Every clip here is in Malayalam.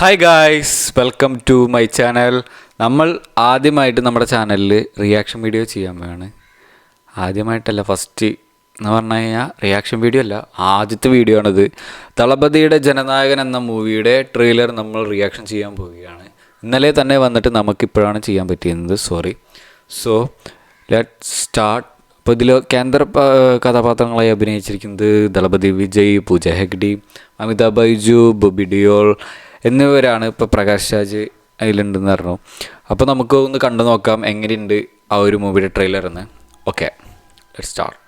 Hi guys, welcome to my channel. നമ്മൾ ആദ്യമായിട്ട് നമ്മുടെ ചാനലിൽ റിയാക്ഷൻ വീഡിയോ ചെയ്യാൻ പോവാണ്. ആദ്യമായിട്ടല്ല, ഫസ്റ്റ് എന്ന് പറഞ്ഞു കഴിഞ്ഞാൽ റിയാക്ഷൻ വീഡിയോ അല്ല, ആദ്യത്തെ വീഡിയോ ആണിത്. ദളപതിയുടെ ജനനായകൻ എന്ന മൂവിയുടെ ട്രെയിലർ നമ്മൾ റിയാക്ഷൻ ചെയ്യാൻ പോവുകയാണ്. ഇന്നലെ തന്നെ വന്നിട്ട് നമുക്കിപ്പോഴാണ് ചെയ്യാൻ പറ്റിയിരുന്നത്, സോറി. So let start. അപ്പോൾ ഇതിൽ കേന്ദ്ര കഥാപാത്രങ്ങളായി അഭിനയിച്ചിരിക്കുന്നത് ദളപതി വിജയ്, പൂജ ഹെഗ്ഡെ, അമിതാഭ് ബൈജു, ബോബി ഡിയോൾ എന്നിവരാണ്. ഇപ്പോൾ പ്രകാശ് രാജ് അതിലുണ്ടെന്ന് പറഞ്ഞു. അപ്പോൾ നമുക്ക് ഒന്ന് കണ്ടു നോക്കാം എങ്ങനെയുണ്ട് ആ ഒരു മൂവിയുടെ ട്രെയിലർ എന്ന്. Okay, let's start.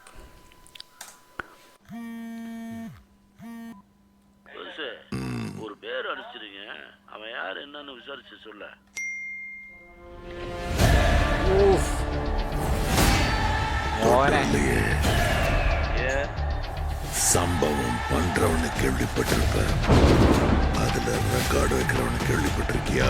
ஒரு பேர் அடிச்சிருங்க, அவன் யார் என்னன்னு விசாரிச்சு சொல்ல. சம்பவம் பண்றவனு கேள்விப்பட்டிருப்ப, அதுல ரெக்கார்டு வைக்கிறவனு கேள்விப்பட்டிருக்கியா?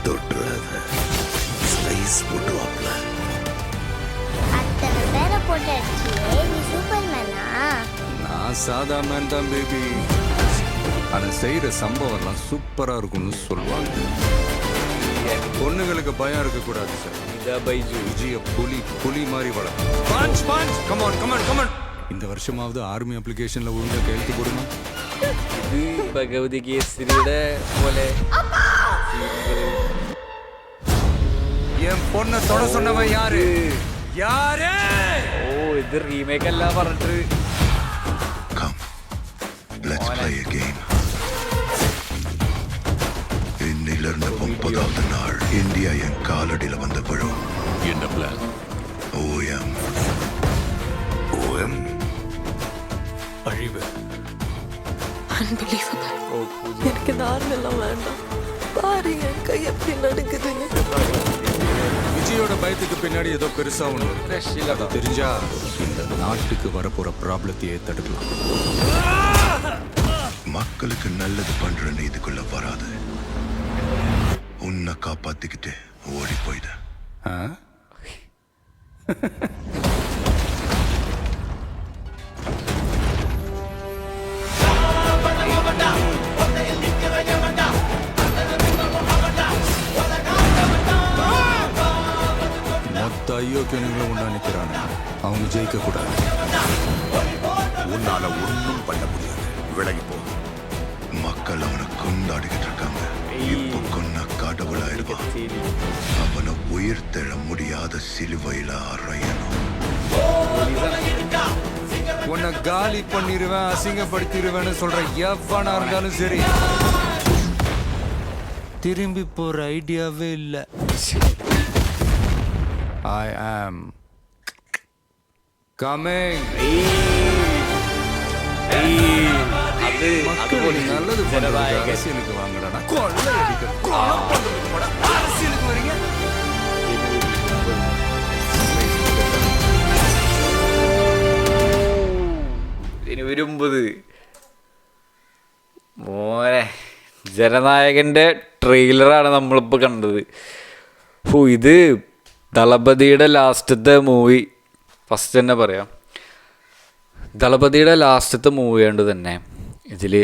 தொட்டுறாத, ஸ்லைஸ் போட்டுவாப்ல. அத்தனை பேரை போட்டு அடிச்சியே, நீ சூப்பர்மேனா? நான் சாதா மேன் தான் பேபி. அதை செய்கிற சம்பவம்லாம் சூப்பராக இருக்கும்னு சொல்லுவாங்க. பொண்ணுங்களுக்கு பயம் இருக்கக்கூடாது சார். விஜய புலி மாதிரி வளர்க்கும். கமான். இந்த வருஷமாவது ஆர்மி அப்ளிகேஷன்ல ஒழுங்கா கையெழுத்து போடுமா? ഇത് ഭഗവതി കേസരിയുടെ പോലെ என் பொண்ணை தொட சொன்னவன் யாரு? ഇത് റീമേക്ക് അല്ല പറഞ്ഞിട്ട്. Come, let's play a game. இன்னிலிருந்து 30வது நாள் இந்தியா என் காலடியில வந்து விழும். என்ன பிளான்? ஓஎம் அழிவு. Unbelievable. எனக்கு இந்த ஆர்மெல்லாம் வேண்டாம். பாரு என் கை எப்படி நடுக்குதுன்னு. விஜயோட பயத்துக்கு பின்னாடி ஏதோ பெருசா ஒண்ணு அது தெரிஞ்சா இந்த நாட்டுக்கு வரப்போற ப்ராப்ளத்தையே தடுக்கலாம். மக்களுக்கு நல்லது பண்றேன்னு இதுக்குள்ள வராது. உன்னை காப்பாத்திக்கிட்டு ஓடி போயிட. மொத்த ஐயோக்கியனுங்களும் ஒன்றா நிற்கிறாங்க. அவங்க ஜெயிக்க கூடாது. உன்னால ஒன்றும் பண்ண முடியாது, விலகி போ. மக்கள் அவனை கொண்டாடிக்கிட்டு இருக்காங்க. இப்போ கொன்ன கடவுளாயிருவான். அவனை உயிர் தெழ முடியாத சிலுவையில அறையணும். உன்னை காலி பண்ணிடுவேன், அசிங்கப்படுத்திடுவேன்னு சொல்ற எவனா இருந்தாலும் சரி, திரும்பி போற ஐடியாவே இல்லை. ஐ ஆம் கமிங். நல்லது அரசியலுக்கு வாங்கடா. அரசியலுக்கு வரீங்க. ഇനി വരുമ്പത് മോനെ ജനനായകൻ്റെ ട്രെയിലറാണ് നമ്മളിപ്പോൾ കണ്ടത്. ഇത് ദളപതിയുടെ ലാസ്റ്റത്തെ മൂവി. ഫസ്റ്റ് തന്നെ പറയാം, ദളപതിയുടെ ലാസ്റ്റത്തെ മൂവി കൊണ്ട് തന്നെ ഇതിൽ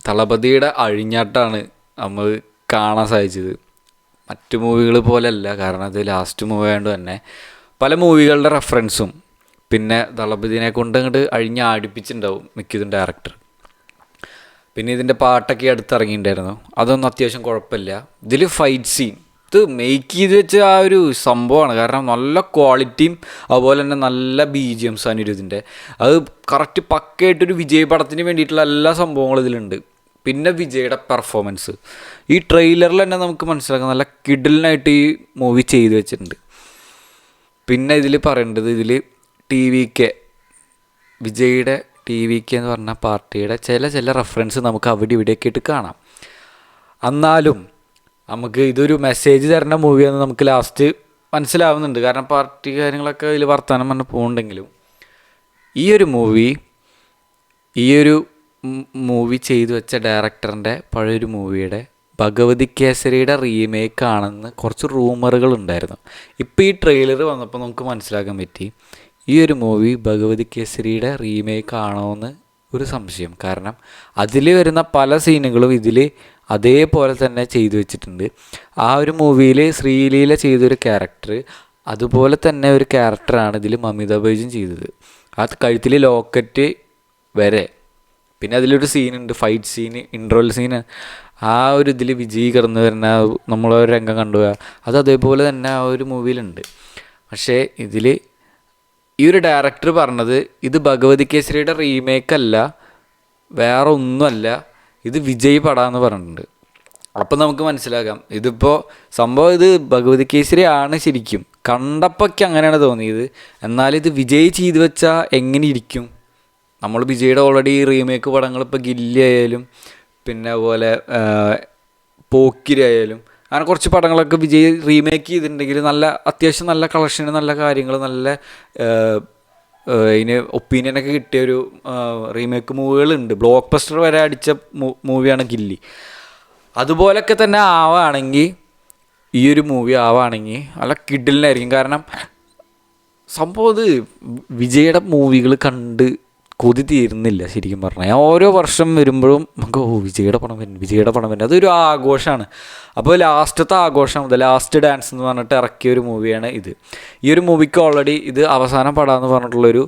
ദളപതിയുടെ അഴിഞ്ഞാട്ടാണ് നമ്മൾ കാണാൻ സാധിച്ചത്. മറ്റു മൂവികൾ പോലെയല്ല, കാരണം അത് ലാസ്റ്റ് മൂവി ആയതുകൊണ്ട് തന്നെ പല മൂവികളുടെ റെഫറൻസും പിന്നെ ദളപതിനെ കൊണ്ട് അങ്ങോട്ട് അഴിഞ്ഞാടിപ്പിച്ചിട്ടുണ്ടാവും മിക്കതും ഡയറക്ടർ. പിന്നെ ഇതിൻ്റെ പാട്ടൊക്കെ അടുത്തിറങ്ങിയിട്ടുണ്ടായിരുന്നു, അതൊന്നും അത്യാവശ്യം കുഴപ്പമില്ല. ഇതിൽ ഫൈറ്റ് സീൻ ഇത് മേക്ക് ചെയ്ത് വെച്ച ആ ഒരു സംഭവമാണ്. കാരണം നല്ല ക്വാളിറ്റിയും അതുപോലെ തന്നെ നല്ല BGMs ആണ് ഇതിൻ്റെ. അത് കറക്റ്റ് പക്കയായിട്ടൊരു വിജയ് പടത്തിന് വേണ്ടിയിട്ടുള്ള എല്ലാ സംഭവങ്ങളും ഇതിലുണ്ട്. പിന്നെ വിജയുടെ പെർഫോമൻസ് ഈ ട്രെയിലറിൽ തന്നെ നമുക്ക് മനസ്സിലാക്കാം, നല്ല കിഡിലിനായിട്ട് ഈ മൂവി ചെയ്ത് വെച്ചിട്ടുണ്ട്. പിന്നെ ഇതിൽ പറയേണ്ടത്, ഇതിൽ TVK വിജയുടെ TVK എന്ന് പറഞ്ഞ പാർട്ടിയുടെ ചില റെഫറൻസ് നമുക്ക് അവിടെ ഇവിടെയൊക്കെ ആയിട്ട് കാണാം. എന്നാലും നമുക്ക് ഇതൊരു മെസ്സേജ് തരുന്ന മൂവിയാണെന്ന് നമുക്ക് ലാസ്റ്റ് മനസ്സിലാവുന്നുണ്ട്. കാരണം പാർട്ടി കാര്യങ്ങളൊക്കെ ഇതിൽ വർത്തമാനം പറഞ്ഞ് പോകുന്നുണ്ടെങ്കിലും ഈ ഒരു മൂവി ചെയ്തു വെച്ച ഡയറക്ടറിൻ്റെ പഴയൊരു മൂവിയുടെ ഭഗവതി കേസരിയുടെ റീമേക്ക് ആണെന്ന് കുറച്ച് റൂമറുകൾ ഉണ്ടായിരുന്നു. ഇപ്പോൾ ഈ ട്രെയിലർ വന്നപ്പോൾ നമുക്ക് മനസ്സിലാക്കാൻ പറ്റി ഈ ഒരു മൂവി ഭഗവതി കേസരിയുടെ റീമേക്ക് ആണോ എന്ന് ഒരു സംശയം. കാരണം അതിൽ വരുന്ന പല സീനുകളും ഇതിൽ അതേപോലെ തന്നെ ചെയ്തു വെച്ചിട്ടുണ്ട്. ആ ഒരു മൂവിയിൽ ശ്രീലീല ചെയ്തൊരു ക്യാരക്ടർ അതുപോലെ തന്നെ ഒരു ക്യാരക്ടറാണ് ഇതിൽ മമിത ബൈജും ചെയ്തത്. ആ കഴുത്തിൽ ലോക്കറ്റ് വരെ. പിന്നെ അതിലൊരു സീനുണ്ട്, ഫൈറ്റ് സീന്, ഇൻട്രോൽ സീന്. ആ ഒരു ഇതിൽ വിജയ് കിടന്നു വരുന്ന നമ്മളൊരു രംഗം കണ്ടുപോയാൽ അത് അതേപോലെ തന്നെ ആ ഒരു മൂവിയിലുണ്ട്. പക്ഷേ ഇതിൽ ഈ ഒരു ഡയറക്ടർ പറഞ്ഞത് ഇത് ഭഗവതി കേസരിയുടെ റീമേക്കല്ല, വേറെ ഒന്നുമല്ല, ഇത് വിജയ് പടാന്ന് പറഞ്ഞിട്ടുണ്ട്. അപ്പം നമുക്ക് മനസ്സിലാക്കാം ഇതിപ്പോൾ സംഭവം ഇത് ഭഗവതി കേസരി ആണ് ശരിക്കും. കണ്ടപ്പോഴൊക്കെ അങ്ങനെയാണ് തോന്നിയത്. എന്നാൽ ഇത് വിജയ് ചെയ്തു വെച്ചാൽ എങ്ങനെ ഇരിക്കും? നമ്മൾ വിജയുടെ ഓൾറെഡി റീമേക്ക് പടങ്ങൾ ഇപ്പോൾ ഗില്ലി ആയാലും പിന്നെ അതുപോലെ പോക്കിരി ആയാലും അങ്ങനെ കുറച്ച് പടങ്ങളൊക്കെ വിജയ് റീമേക്ക് ചെയ്തിട്ടുണ്ടെങ്കിൽ നല്ല അത്യാവശ്യം നല്ല കളക്ഷന്, നല്ല കാര്യങ്ങൾ, നല്ല ഇതിന് ഒപ്പീനിയനൊക്കെ കിട്ടിയൊരു റീമേക്ക് മൂവികളുണ്ട്. ബ്ലോക്ക് ബസ്റ്റർ വരെ അടിച്ച മൂവിയാണ് ഗില്ലി. അതുപോലൊക്കെ തന്നെ ആവുകയാണെങ്കിൽ ഈ ഒരു മൂവി ആവുകയാണെങ്കിൽ നല്ല കിഡിലിനായിരിക്കും. കാരണം സംഭവം ഇത് വിജയുടെ മൂവികൾ കണ്ട് കൊതി തീരുന്നില്ല ശരിക്കും പറഞ്ഞാൽ. ഓരോ വർഷം വരുമ്പോഴും നമുക്ക് വിജയുടെ പടം വരുന്നു. അതൊരു ആഘോഷമാണ്. അപ്പോൾ ലാസ്റ്റത്തെ ആഘോഷം, ലാസ്റ്റ് ഡാൻസ് എന്ന് പറഞ്ഞിട്ട് ഇറക്കിയ ഒരു മൂവിയാണ് ഇത്. ഈ ഒരു മൂവിക്ക് ഓൾറെഡി ഇത് അവസാനം പടാന്ന് പറഞ്ഞിട്ടുള്ളൊരു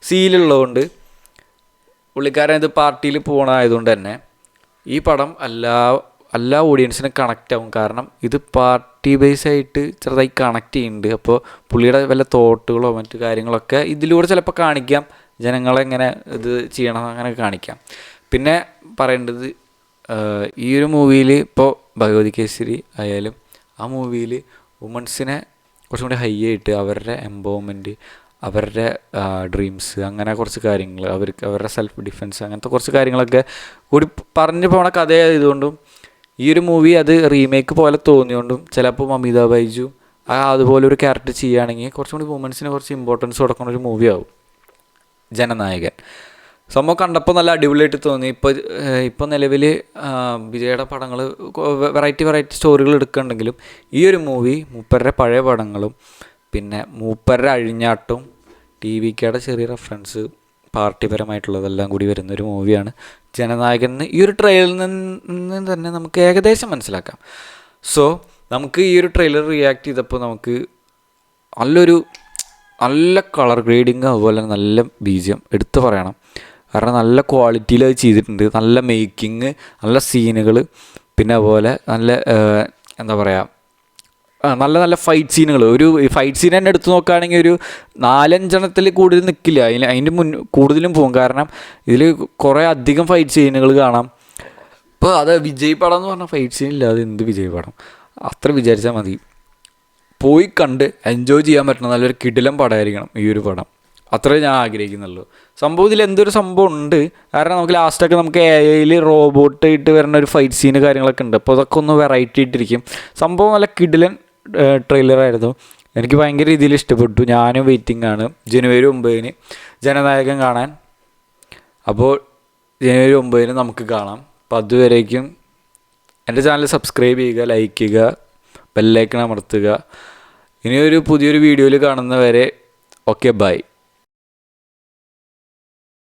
സീലുള്ളതുകൊണ്ട് പുള്ളിക്കാരൻ ഇത് പാർട്ടിയിൽ പോകണമായതുകൊണ്ട് തന്നെ ഈ പടം എല്ലാ ഓഡിയൻസിനും കണക്റ്റ് ആവും. കാരണം ഇത് പാർട്ടി ബേസ് ആയിട്ട് ചെറുതായി കണക്ട് ചെയ്യുന്നുണ്ട്. അപ്പോൾ പുള്ളിയുടെ വല്ല തോട്ടുകളോ മറ്റു കാര്യങ്ങളൊക്കെ ഇതിലൂടെ ചിലപ്പോൾ കാണിക്കാം, ജനങ്ങളെങ്ങനെ ഇത് ചെയ്യണം അങ്ങനെ കാണിക്കാം. പിന്നെ പറയേണ്ടത് ഈ ഒരു മൂവിയിൽ ഇപ്പോൾ ഭഗവതി കേസരി ആയാലും ആ മൂവിയിൽ വുമൺസിനെ കുറച്ചും കൂടി ഹൈ ആയിട്ട് അവരുടെ എംപവർമെൻറ്റ്, അവരുടെ ഡ്രീംസ്, അങ്ങനെ കുറച്ച് കാര്യങ്ങൾ, അവരുടെ സെൽഫ് ഡിഫെൻസ്, അങ്ങനത്തെ കുറച്ച് കാര്യങ്ങളൊക്കെ കൂടി പറഞ്ഞു പോണ കഥയായതുകൊണ്ടും ഈ ഒരു മൂവി അത് റീമേക്ക് പോലെ തോന്നിയോണ്ടും ചിലപ്പോൾ മമിത ബൈജു അതുപോലെ ഒരു ക്യാരക്ടർ ചെയ്യുകയാണെങ്കിൽ കുറച്ചും കൂടി വുമൻസിന് കുറച്ച് ഇമ്പോർട്ടൻസ് കൊടുക്കുന്ന ഒരു മൂവിയാവും ജനനായകൻ. സംഭവം കണ്ടപ്പോൾ നല്ല അടിപൊളിയായിട്ട് തോന്നി. ഇപ്പോൾ നിലവിൽ വിജയുടെ പടങ്ങൾ വെറൈറ്റി സ്റ്റോറികൾ എടുക്കുന്നുണ്ടെങ്കിലും ഈ ഒരു മൂവി മൂപ്പരുടെ പഴയ പടങ്ങളും പിന്നെ മൂപ്പരുടെ അഴിഞ്ഞാട്ടും TVKയുടെ ചെറിയ റെഫറൻസ് പാർട്ടിപരമായിട്ടുള്ളതെല്ലാം കൂടി വരുന്നൊരു മൂവിയാണ് ജനനായകൻ എന്ന് ഈ ഒരു ട്രെയിലറിൽ നിന്ന് തന്നെ നമുക്ക് ഏകദേശം മനസ്സിലാക്കാം. സോ നമുക്ക് ഈ ഒരു ട്രെയിലർ റിയാക്ട് ചെയ്തപ്പോൾ നമുക്ക് നല്ല കളർ ഗ്രേഡിങ് അതുപോലെ നല്ല BGM എടുത്തു പറയണം. കാരണം നല്ല ക്വാളിറ്റിയിൽ അത് ചെയ്തിട്ടുണ്ട്. നല്ല മേക്കിങ്, നല്ല സീനുകൾ, പിന്നെ അതുപോലെ നല്ല എന്താ പറയുക നല്ല ഫൈറ്റ് സീനുകൾ. ഒരു ഫൈറ്റ് സീൻ തന്നെ എടുത്തു നോക്കുകയാണെങ്കിൽ ഒരു 4-5 കൂടുതൽ നിൽക്കില്ല, അതിൻ്റെ കൂടുതലും പോകും. കാരണം ഇതിൽ കുറേ അധികം ഫൈറ്റ് സീനുകൾ കാണാം. ഇപ്പോൾ അത് വിജയ് പടം എന്ന് പറഞ്ഞാൽ ഫൈറ്റ് സീൻ ഇല്ലാതെ എന്ത് വിജയ് പടം, അത്ര വിചാരിച്ചാൽ മതി. പോയി കണ്ട് എൻജോയ് ചെയ്യാൻ പറ്റുന്ന നല്ലൊരു കിടിലം പടമായിരിക്കണം ഈ ഒരു പടം, അത്രേ ഞാൻ ആഗ്രഹിക്കുന്നുള്ളൂ. സംഭവം ഇതിൽ എന്തൊരു സംഭവം ഉണ്ട്. കാരണം നമുക്ക് ലാസ്റ്റൊക്കെ നമുക്ക് AI റോബോട്ട് ആയിട്ട് വരുന്ന ഒരു ഫൈറ്റ് സീന് കാര്യങ്ങളൊക്കെ ഉണ്ട്. അപ്പോൾ അതൊക്കെ ഒന്ന് വെറൈറ്റി ആയിട്ടിരിക്കും. സംഭവം നല്ല കിടിലൻ ട്രെയിലറായിരുന്നു. എനിക്ക് ഭയങ്കര രീതിയിൽ ഇഷ്ടപ്പെട്ടു. ഞാനും വെയിറ്റിംഗ് ആണ് ജനുവരി 9 ജനനായകൻ കാണാൻ. അപ്പോൾ ജനുവരി 9 നമുക്ക് കാണാം. അപ്പോൾ അതുവരേക്കും എൻ്റെ ചാനൽ സബ്സ്ക്രൈബ് ചെയ്യുക, ലൈക്ക് ചെയ്യുക, ബെല്ലൈക്കൺ അമർത്തുക. ഇനിയൊരു പുതിയൊരു വീഡിയോയിൽ കാണുന്നവരെ ഓക്കെ, ബൈ.